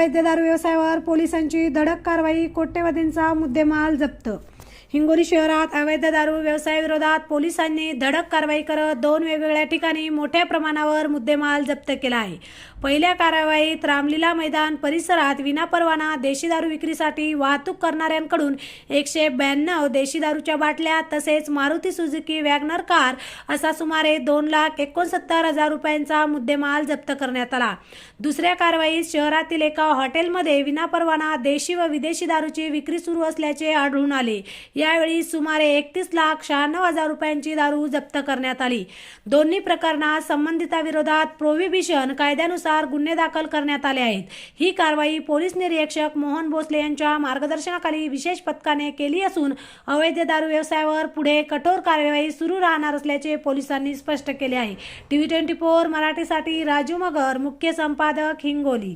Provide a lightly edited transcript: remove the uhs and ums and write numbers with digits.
अवैध दारू व्यवसायावर पोलिसांची धडक कारवाई, कोट्यवधींचा मुद्देमाल जप्त। हिंगोली शहरात अवैध दारू व्यवसायाविरोधात पोलिसांनी धडक कारवाई करत 2 वेगवेगळ्या ठिकाणी मोठ्या प्रमाणावर मुद्देमाल जप्त केला आहे। पहिल्या कारवाईत रामलीला मैदान परिसरात विनापरवाना देशी दारू विक्रीसाठी वाहतूक करणाऱ्यांकडून 192 देशी दारूच्या बाटल्या तसेच मारुती सुझुकी वॅगनर कार असा सुमारे 2,69,000 रुपयांचा मुद्देमाल जप्त करण्यात आला। दुसऱ्या कारवाईत शहरातील एका हॉटेलमध्ये विनापरवाना देशी व विदेशी दारूची विक्री सुरू असल्याचे आढळून आले। यावेळी सुमारे 31,96,000 रुपयांची दारू जप्त करण्यात आली। दोन्ही प्रकरणात संबंधितांविरोधात प्रोहिबिशन कायद्यानुसार गुन्हे दाखल करण्यात आले आहेत। ही कारवाई पोलीस निरीक्षक मोहन भोसले यांच्या मार्गदर्शनाखाली विशेष पथकाने केली असून अवैध दारू व्यवसायावर पुढे कठोर कारवाई सुरू राहणार असल्याचे पोलिसांनी स्पष्ट केले आहे। TV 24 मराठीसाठी राजू मगर, मुख्य संपादक, हिंगोली।